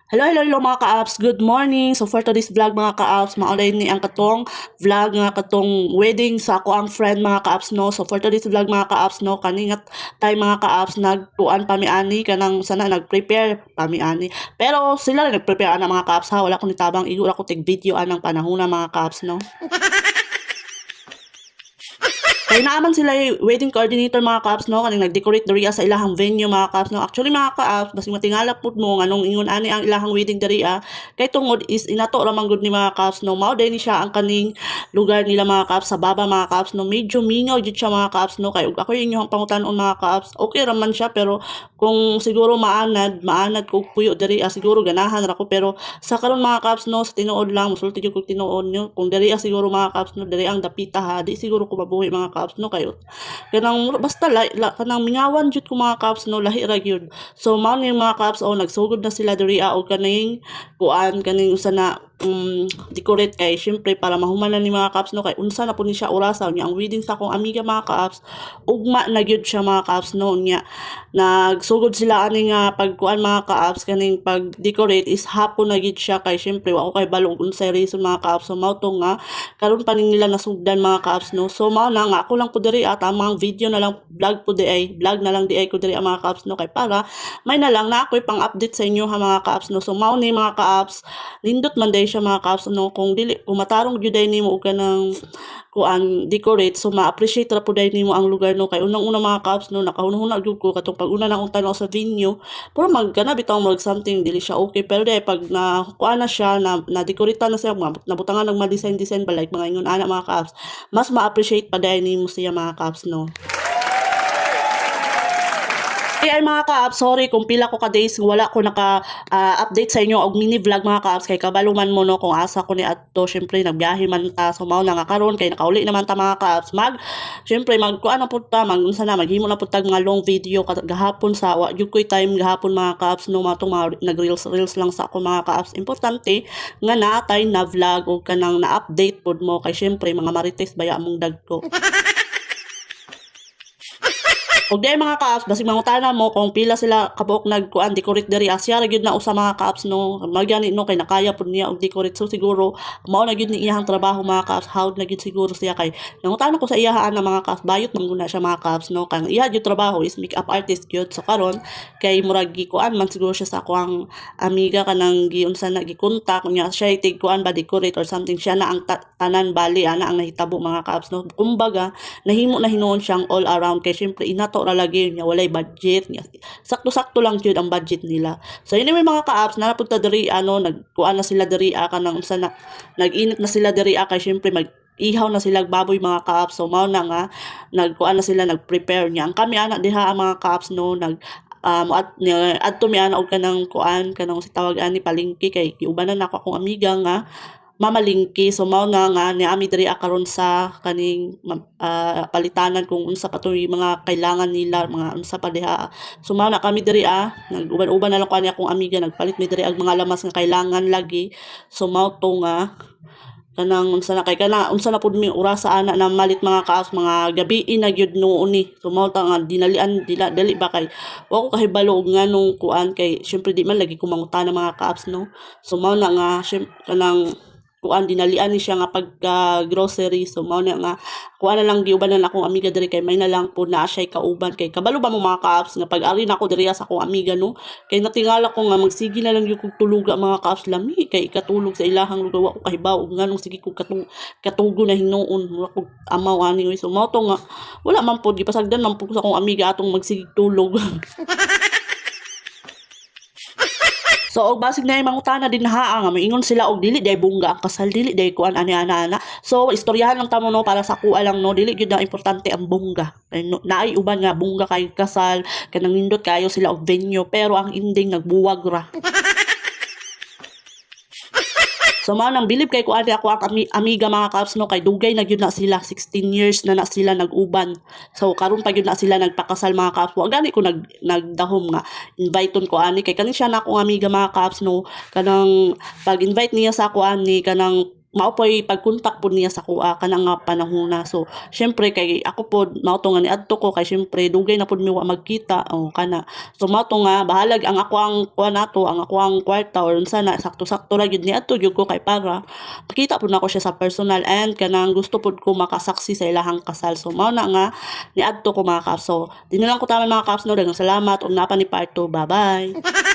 Hello mga ka-apps, good morning. So for today's vlog mga ka-apps, maulay ni ang katong vlog nga katong wedding sa ako ang friend mga ka-apps no. So for today's vlog mga ka-apps no, kaningat tayo mga ka-apps nagtuan pamiani kanang sana nag-prepare pamiani. Pero sila rin nag-prepare ana mga ka-apps ha, wala ko nitabang igura ko tig video anang panahon mga ka-apps no. Kaya naaman sila yung wedding coordinator mga kaps no kaning nag-decorate diri sa ilahang venue mga kaps no. Actually mga kaps basig matingala pud mo nganong ingon ani ang ilahang wedding diri kay tungod is inato ra man gud ni mga kaps no. Mao day ni siya ang kaning lugar nila mga kaps sa baba mga kaps no. Medyo mingaw jud siya mga kaps no kay ug ako yung pangutan-on mga kaps. Okay ra man siya pero kung siguro maanad ko puyo diri siguro ganahan ra ko pero sa karon mga kaps no sa tinuod lang musulti jud ko tinuod no kung diri siguro mga kaps no diri ang dapita ha di siguro ko mabuhi mga kaps no kayo kanang basta kanang mingawan jud ko mga kaps no lahi ra gyud. So mao ni mga kaps nagsugod na sila diri o kaning kuan kaning usa na decorate kay syempre para mahumanan ni mga kaps no kay unsa na po ni siya orasaw niya ang wedding sa akong amiga mga kaps ugma na gyud siya mga kaps no niya nagsugod sila ani nga pagkuan mga kaps kaning pag decorate is hapon na gyud siya kay syempre wa ko kay balong unsay reason mga kaps so mao to nga karon pa nila nasugdan mga kaps no. So mao na nga ako lang po diri at amang video na lang vlog po di ay vlog na lang di ay ko diri mga kaps no kay para may na lang na ako'y pang update sa inyo ha mga kaps no. So mao ni mga kaps nindot man day siya mga kaps no kung dili kung matarong gyud nimo og kanang kuan decorate so ma-appreciate ra pud nimo ang lugar no kay unang-una mga kaps no nakahunahuna gyud ko katong pag una na akong tanaw sa venue pero magkana bitaw mag something dili siya okay pero dai pag na kuan na siya na decorate na siya nabutangan ng mga design balay mga ingon ana mga kaps mas ma-appreciate pa dai nimo siya mga kaps no. Ay mga ka-apps, sorry kung pila ko ka days wala ko naka-update sa inyo og mini vlog mga ka-apps kay kabaluman mo no kung asa ko ni adto syempre nagbiyahe man ta so mao na nga karon kay nakauli naman ta mga ka-apps syempre magkuan na pud ta unsa na maghimo na pud tag mga long video gahapon sa wa jud koy time gahapon mga ka-apps no matong mga nag-reels lang sa ako mga ka-apps importante nga naatay na vlog og kanang na-update pud mo kay syempre mga marites baya among dagko. Og dai mga ka-apps basig mangutana mo kung pila sila kabuok nagkuan decorate diri asya ra gyud na usa mga ka-apps no magyani no kay nakaya pud niya og decorate so siguro mao na gyud ni iyang trabaho mga ka-apps hawd na gyud siguro siya kay nangutana ko sa iyahaan na mga ka-apps bayot man guna siya mga ka-apps no kang iya gyud trabaho is makeup artist gyud so karon kay murag gikuan man siguro siya sa akong amiga kanang giunsa na gikontak nya siya tig kuan ba decorate or something siya na ang tanan bali ana ang nahitabo mga ka-apps no kumbaga nahimo na hinuon siyang all around kay syempre inato ra lagi niya walay budget niya sakto-sakto lang jud ang budget nila. So yun may mga ka-apps na napunta diri nagkuan na sila diri kanang unsa na nag-init na sila diri kay syempre ihaw na sila baboy mga ka-apps so mao na nga nagkuan na sila nag-prepare niya ang kami ana diha ang mga ka-apps no adto mi ana og kanang kuan kanang si tawag ani palengke kay giubanan ako akong amiga nga mamalingki so mao na nga niami diri karon sa kaning palitanan kung unsa pa to yung mga kailangan nila mga unsa pa diha so mao na kami diri nag-uban-uban na lang ko ani akong amiga nagpalit mi diri ang mga lamas nga kailangan lagi so mao to nga kanang unsa na kay kana unsa na pud mi oras sa ana na malit mga kaos mga gabi na gyud noon ni so mao ta nga dinalian dali ba kay wa ko kahibalo og nganong kuan kay syempre di man lagi ko mangutana mga kaos no so mao na nga syempre kanang kuan dinalian ni siya nga pagka grocery so mao na nga kuan na lang giubanan akong amiga diri kay may na lang po na siya kauban kay kabalo ba mo mga ka-apps nga pag-ari na ako diri sa akong amiga no kay natingala ko nga magsige na lang yung kog tuluga mga ka-apps lami kay ikatulog sa ilahang lugar wa ko kahibaw og nganong sige kog katugo na hinuon mura kog amaw ani so mao to nga wala man pod gipasagdan man pod sa akong amiga atong magsige tulog. So og basig na mangutana din ha nga maingon sila og dili day bungga ang kasal dili day kuan ani ana so istoryahan lang tamo no para sa kuha lang no dili gyud na importante ang bungga naay uban nga bungga kay kasal kanang nindot kayo sila og venue pero ang ending nagbuwag ra. So mao nang bilib kay kuan ako ang amiga mga kaps no kay dugay na gyud na sila 16 years na sila nag-uban. So karon pa gyud na sila nagpakasal mga kaps. Wa gani ko nagdahom nga inviteon ko ani kay kani siya na akong amiga mga kaps no kanang pag-invite niya sa ako ani kanang mao po'y pagkontak pod niya sa kuha kanang nga panahona. So syempre kay ako pod mao to nga niadto ko kay syempre dugay na pod mi wa magkita o kana. So mao to nga bahalag ang ako ang kuha nato ang ako ang kwarta or unsa na sakto-sakto ra gyud niadto gyud ko kay para makita pod nako siya sa personal and kanang gusto pod ko makasaksi sa ilahang kasal. So mao na nga niadto ko mga kaps. So di na lang ko tama mga kaps no, daghang salamat ug napa ni part 2. Bye-bye.